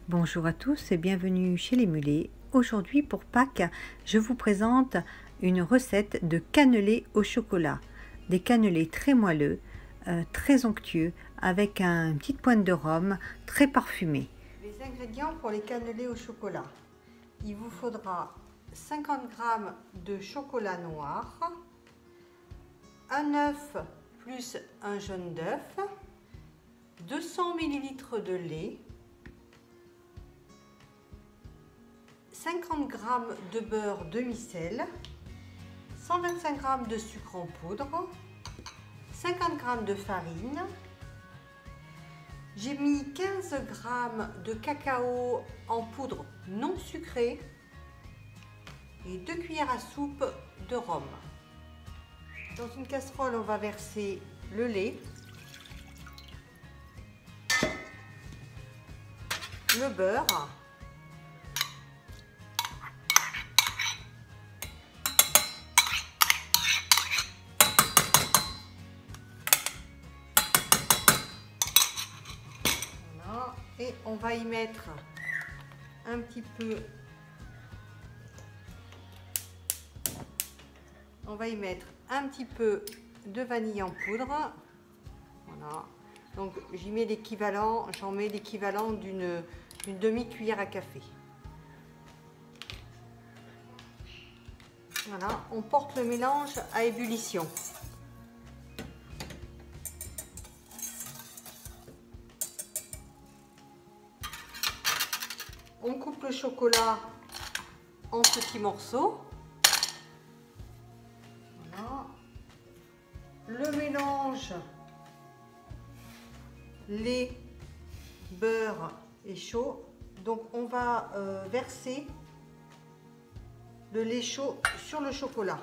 Bonjour à tous et bienvenue chez les Mulets. Aujourd'hui pour Pâques, je vous présente une recette de cannelés au chocolat. Des cannelés très moelleux, très onctueux, avec une petite pointe de rhum, très parfumé. Les ingrédients pour les cannelés au chocolat. Il vous faudra 50 g de chocolat noir, un œuf plus un jaune d'œuf, 200 ml de lait, 50 g de beurre demi-sel, 125 g de sucre en poudre, 50 g de farine. J'ai mis 15 g de cacao en poudre non sucrée et 2 cuillères à soupe de rhum. Dans une casserole, on va verser le lait, le beurre, et on va y mettre un petit peu, de vanille en poudre. Voilà. Donc j'y mets l'équivalent, j'en mets l'équivalent d'une demi-cuillère à café. Voilà, on porte le mélange à ébullition. On coupe le chocolat en petits morceaux. Voilà. Le mélange lait, beurre est chaud. Donc on va verser le lait chaud sur le chocolat.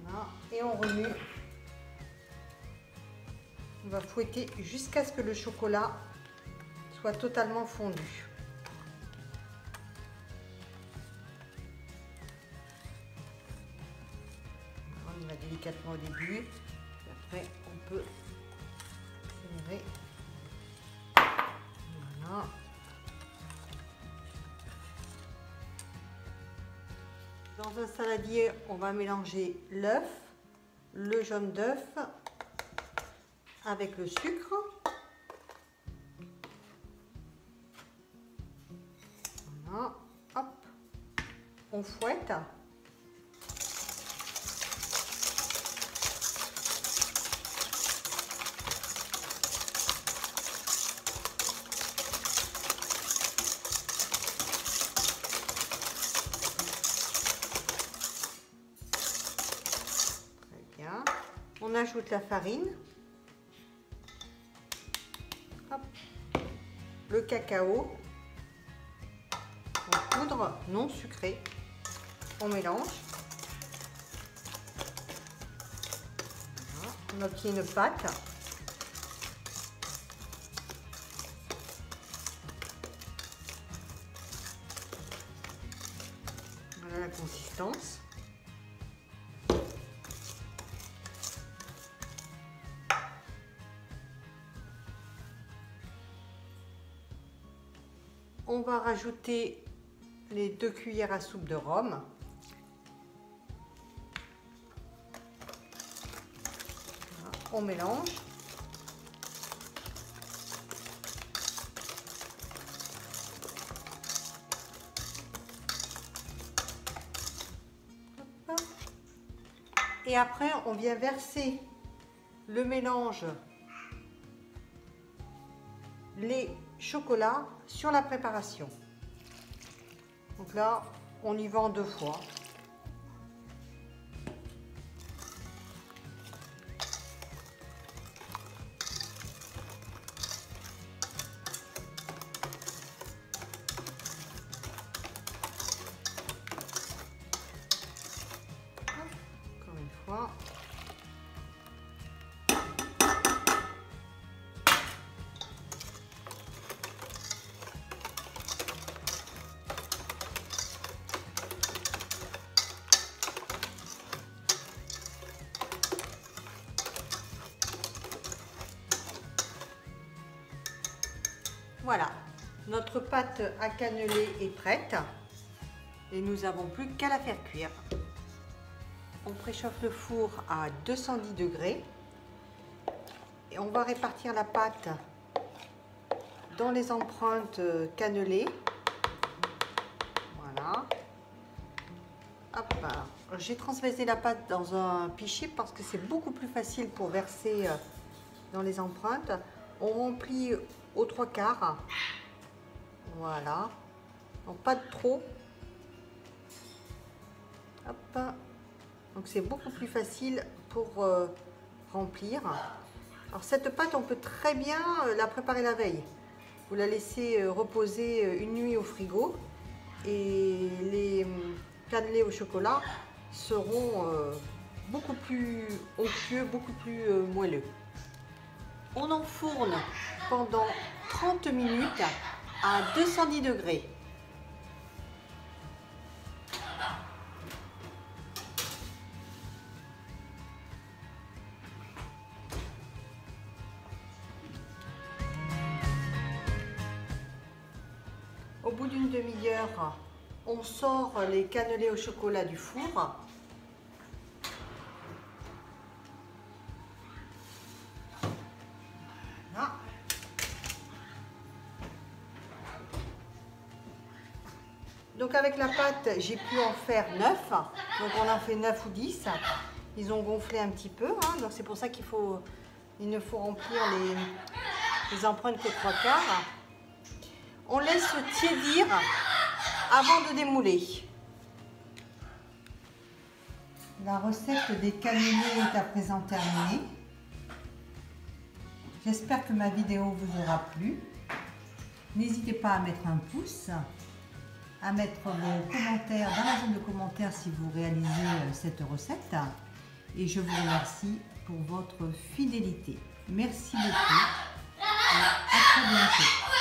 Voilà. Et on remue. On va fouetter jusqu'à ce que le chocolat soit totalement fondu. On y va délicatement au début, et après on peut accélérer. Voilà. Dans un saladier, on va mélanger l'œuf, le jaune d'œuf avec le sucre. Voilà, hop, on fouette. Très bien. On ajoute la farine. Hop. Le cacao en poudre non sucrée, on mélange. Voilà. On obtient une pâte. Voilà la consistance. On va rajouter les 2 cuillères à soupe de rhum. Voilà, on mélange. Hop. Et après, on vient verser le mélange lait chocolat sur la préparation. Donc là, on y va en 2 fois. Encore une fois. Voilà, notre pâte à cannelé est prête et nous n'avons plus qu'à la faire cuire. On préchauffe le four à 210 degrés et on va répartir la pâte dans les empreintes cannelées. Voilà. Hop. J'ai transvasé la pâte dans un pichet parce que c'est beaucoup plus facile pour verser dans les empreintes. On remplit aux 3/4. Voilà. Donc pas de trop. Hop. Donc c'est beaucoup plus facile pour remplir. Alors cette pâte, on peut très bien la préparer la veille. Vous la laissez reposer une nuit au frigo et les cannelés au chocolat seront beaucoup plus onctueux, beaucoup plus moelleux. On enfourne pendant 30 minutes à 210 degrés. Au bout d'une demi-heure, on sort les cannelés au chocolat du four. Voilà. Donc avec la pâte, j'ai pu en faire 9. Donc on en fait 9 ou 10. Ils ont gonflé un petit peu, hein, donc c'est pour ça il ne faut remplir les empreintes que 3/4. On laisse tiédir avant de démouler. La recette des cannelés est à présent terminée. J'espère que ma vidéo vous aura plu. N'hésitez pas à mettre un pouce, à mettre vos commentaires dans la zone de commentaires si vous réalisez cette recette. Et je vous remercie pour votre fidélité. Merci beaucoup et à très bientôt.